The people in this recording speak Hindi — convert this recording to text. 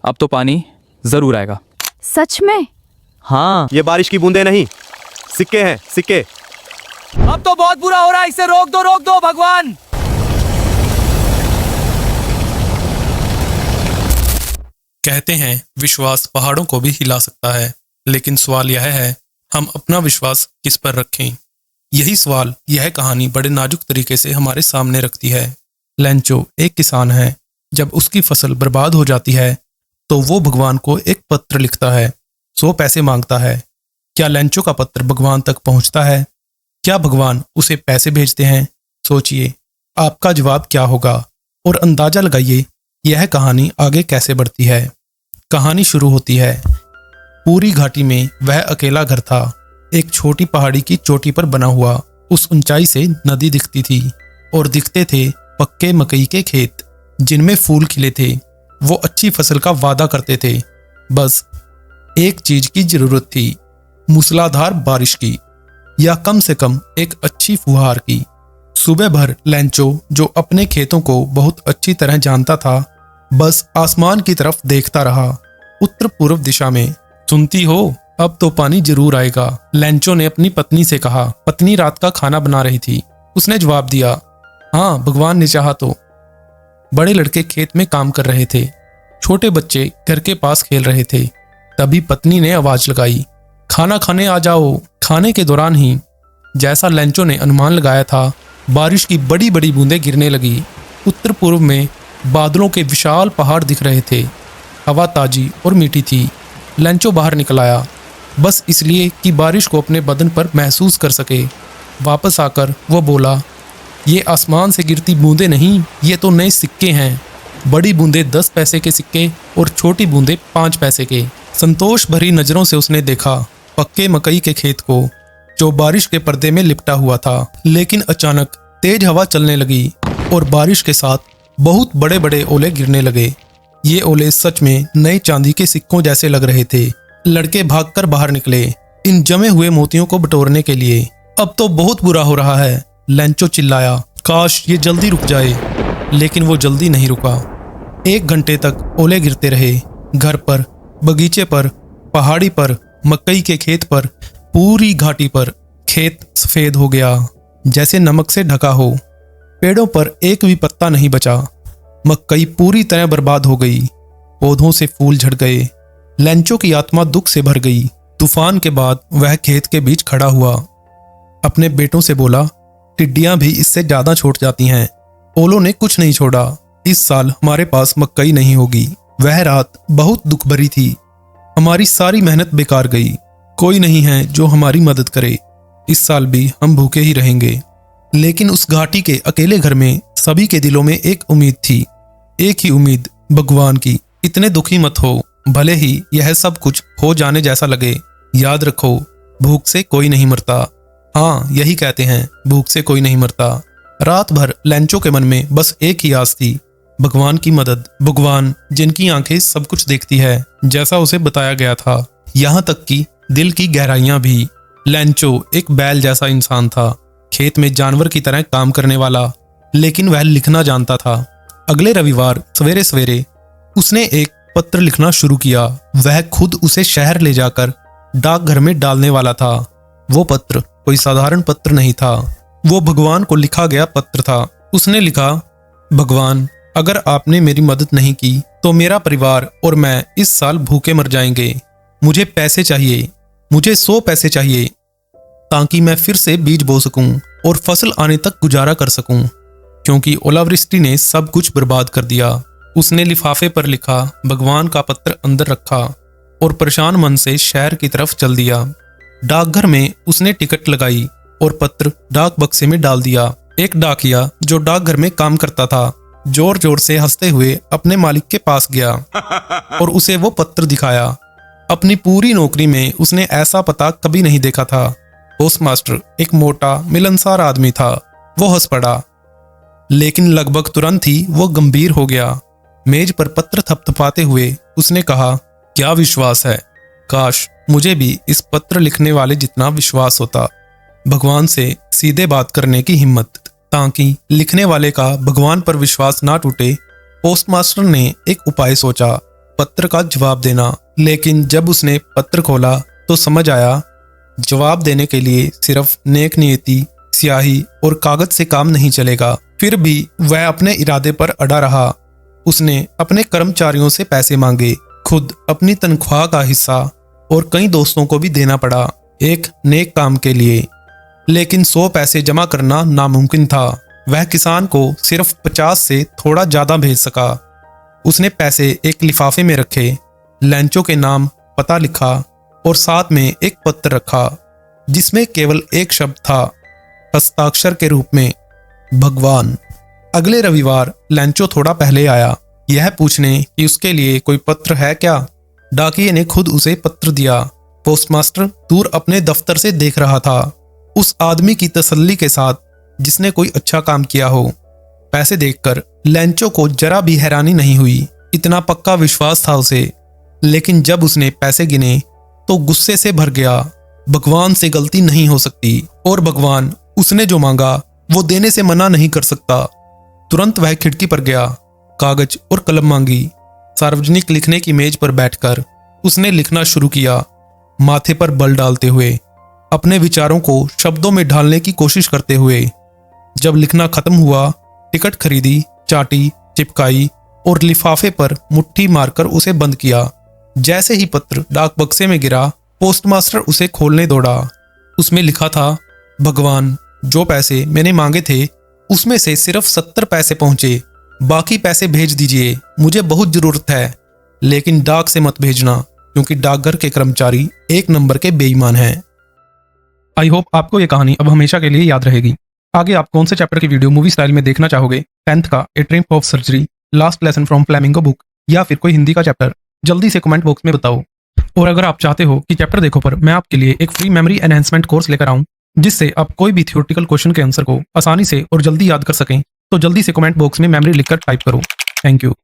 अब तो पानी जरूर आएगा। सच में? हाँ, ये बारिश की बूंदे नहीं, सिक्के हैं, सिक्के। अब तो बहुत बुरा हो रहा है, इसे रोक दो भगवान। कहते हैं विश्वास पहाड़ों को भी हिला सकता है, लेकिन सवाल यह है हम अपना विश्वास किस पर रखें। यही सवाल यह कहानी बड़े नाजुक तरीके से हमारे सामने रखती है। लेंचो एक किसान है। जब उसकी फसल बर्बाद हो जाती है तो वो भगवान को एक पत्र लिखता है, 100 पैसे मांगता है। क्या लेंचो का पत्र भगवान तक पहुंचता है? क्या भगवान उसे पैसे भेजते हैं? सोचिए आपका जवाब क्या होगा और अंदाजा लगाइए यह कहानी आगे कैसे बढ़ती है। कहानी शुरू होती है। पूरी घाटी में वह अकेला घर था, एक छोटी पहाड़ी की चोटी पर बना हुआ। उस ऊंचाई से नदी दिखती थी और दिखते थे पक्के मकई के खेत जिनमें फूल खिले थे। वो अच्छी फसल का वादा करते थे। बस एक चीज की जरूरत थी, मूसलाधार बारिश की, या कम से कम एक अच्छी फुहार की। सुबह भर लेंचो, जो अपने खेतों को बहुत अच्छी तरह जानता था, बस आसमान की तरफ देखता रहा, उत्तर पूर्व दिशा में। सुनती हो, अब तो पानी जरूर आएगा, लेंचो ने अपनी पत्नी से कहा। पत्नी रात का खाना बना रही थी। उसने जवाब दिया, हाँ भगवान ने चाहा तो। बड़े लड़के खेत में काम कर रहे थे, छोटे बच्चे घर के पास खेल रहे थे। तभी पत्नी ने आवाज लगाई, खाना खाने आ जाओ। खाने के दौरान ही, जैसा लेंचो ने अनुमान लगाया था, बारिश की बड़ी बड़ी बूंदें गिरने लगी। उत्तर पूर्व में बादलों के विशाल पहाड़ दिख रहे थे। हवा ताजी और मीठी थी। लेंचो बाहर निकल आया, बस इसलिए कि बारिश को अपने बदन पर महसूस कर सके। वापस आकर वो बोला, ये आसमान से गिरती बूंदें नहीं, ये तो नए सिक्के हैं। बड़ी बूंदें 10 पैसे के सिक्के और छोटी बूंदें 5 पैसे के। संतोष भरी नजरों से उसने देखा पक्के मकई के खेत को, जो बारिश के पर्दे में लिपटा हुआ था। लेकिन अचानक तेज हवा चलने लगी और बारिश के साथ बहुत बड़े बड़े ओले गिरने लगे। ये ओले सच में नए चांदी के सिक्कों जैसे लग रहे थे। लड़के भागकर बाहर निकले, इन जमे हुए मोतियों को बटोरने के लिए। अब तो बहुत बुरा हो रहा है, लेंचो चिल्लाया। काश ये जल्दी रुक जाए, लेकिन वो जल्दी नहीं रुका। 1 घंटे तक ओले गिरते रहे। घर पर, बगीचे पर, पहाड़ी पर, मकई के खेत पर, पूरी घाटी पर। खेत सफेद हो गया, जैसे नमक से ढका हो। पेड़ों पर एक भी पत्ता नहीं बचा। मकई पूरी तरह बर्बाद हो गई। पौधों से फूल झड़ गए। लेंचो की आत्मा दुख से भर गई। तूफान के बाद वह खेत के बीच खड़ा हुआ। अपने बेटों से बोला, टिड्डियां भी इससे ज्यादा छोड़ जाती हैं। ओलों ने कुछ नहीं छोड़ा। इस साल हमारे पास मकई नहीं होगी। वह रात बहुत दुख भरी थी। हमारी सारी मेहनत बेकार गई। कोई नहीं है जो हमारी मदद करे। इस साल भी हम भूखे ही रहेंगे। लेकिन उस घाटी के अकेले घर में सभी के दिलों में एक उम्मीद थी, एक ही उम्मीद, भगवान की। इतने दुखी मत हो, भले ही यह सब कुछ हो जाने जैसा लगे। याद रखो, भूख से कोई नहीं मरता। हाँ, यही कहते हैं, भूख से कोई नहीं मरता। रात भर लेंचो के मन में बस एक ही आस थी, भगवान की मदद। भगवान जिनकी आंखें सब कुछ देखती है, जैसा उसे बताया गया था, यहाँ तक कि दिल की गहराइयां भी। लेंचो एक बैल जैसा इंसान था, खेत में जानवर की तरह काम करने वाला, लेकिन वह लिखना जानता था। अगले रविवार सवेरे सवेरे उसने एक पत्र लिखना शुरू किया। वह खुद उसे शहर ले जाकर डाकघर में डालने वाला था। वो पत्र कोई साधारण पत्र नहीं था, वो भगवान को लिखा गया पत्र था। उसने लिखा, भगवान, अगर आपने मेरी मदद नहीं की तो मेरा परिवार और मैं इस साल भूखे मर जाएंगे। मुझे पैसे चाहिए, मुझे 100 पैसे चाहिए, ताकि मैं फिर से बीज बो सकूं और फसल आने तक गुजारा कर सकूं, क्योंकि ओलावृष्टि ने सब कुछ बर्बाद कर दिया। उसने लिफाफे पर लिखा, भगवान का पत्र अंदर रखा और परेशान मन से शहर की तरफ चल दिया। डाकघर में उसने टिकट लगाई और पत्र डाक बक्से में डाल दिया। एक डाकिया जो डाकघर में काम करता था, जोर जोर से हंसते हुए अपने मालिक के पास गया और उसे वो पत्र दिखाया। अपनी पूरी नौकरी में उसने ऐसा पता कभी नहीं देखा था। पोस्टमास्टर एक मोटा मिलनसार आदमी था। वो हंस पड़ा, लेकिन लगभग तुरंत ही वो गंभीर हो गया। मेज पर पत्र थपथपाते हुए उसने कहा, क्या विश्वास है, काश मुझे भी इस पत्र लिखने वाले जितना विश्वास होता। भगवान से सीधे बात करने की हिम्मत, ताकि लिखने वाले का भगवान पर विश्वास ना टूटे। पोस्टमास्टर ने एक उपाय सोचा। पत्र का जवाब देना। लेकिन जब उसने पत्र खोला तो समझ आया जवाब देने के लिए सिर्फ नेक नियति, स्याही और कागज से काम नहीं चलेगा। फिर भी वह अपने इरादे पर अड़ा रहा। उसने अपने कर्मचारियों से पैसे मांगे, खुद अपनी तनख्वाह का हिस्सा और कई दोस्तों को भी देना पड़ा एक नेक काम के लिए। लेकिन 100 पैसे जमा करना नामुमकिन था। वह किसान को सिर्फ 50 से थोड़ा ज्यादा भेज सका। उसने पैसे एक लिफाफे में रखे, लैंचो के नाम, पता लिखा और साथ में एक पत्र रखा जिसमें केवल एक शब्द था, हस्ताक्षर के रूप में, भगवान। अगले रविवार लैंचो थोड़ा पहले आया, यह पूछने कि उसके लिए कोई पत्र है क्या। डाकिये ने खुद उसे पत्र दिया। पोस्टमास्टर दूर अपने दफ्तर से देख रहा था, उस आदमी की तसल्ली के साथ जिसने कोई अच्छा काम किया हो। पैसे देखकर लैंचो को जरा भी हैरानी नहीं हुई, इतना पक्का विश्वास था उसे। लेकिन जब उसने पैसे गिने तो गुस्से से भर गया। भगवान से गलती नहीं हो सकती और भगवान उसने जो मांगा वो देने से मना नहीं कर सकता। तुरंत वह खिड़की पर गया, कागज और कलम मांगी। सार्वजनिक लिखने की मेज पर बैठकर उसने लिखना शुरू किया, माथे पर बल डालते हुए, अपने विचारों को शब्दों में ढालने की कोशिश करते हुए। जब लिखना खत्म हुआ, टिकट खरीदी, चाटी, चिपकाई और लिफाफे पर मुट्ठी मारकर उसे बंद किया। जैसे ही पत्र डाक बक्से में गिरा, पोस्टमास्टर उसे खोलने दौड़ा। उसमें लिखा था, भगवान, जो पैसे मैंने मांगे थे उसमें से सिर्फ 70 पैसे पहुंचे, बाकी पैसे भेज दीजिए, मुझे बहुत जरूरत है। लेकिन डाक से मत भेजना क्योंकि डाकघर के कर्मचारी एक नंबर के बेईमान हैं। आई होप आपको ये कहानी अब हमेशा के लिए याद रहेगी। आगे आप कौन से चैप्टर की वीडियो मूवी स्टाइल में देखना चाहोगे? 10th का a dream of surgery, last lesson from flamingo book या फिर कोई हिंदी का चैप्टर? जल्दी से कमेंट बॉक्स में बताओ। और अगर आप चाहते हो कि चैप्टर देखो पर मैं आपके लिए एक फ्री मेमोरी एनहांसमेंट कोर्स लेकर आऊं जिससे आप कोई भी थ्योरेटिकल क्वेश्चन के आंसर को आसानी से और जल्दी याद कर सकें, तो जल्दी से कमेंट बॉक्स में मेमोरी लिखकर टाइप करो। Thank you.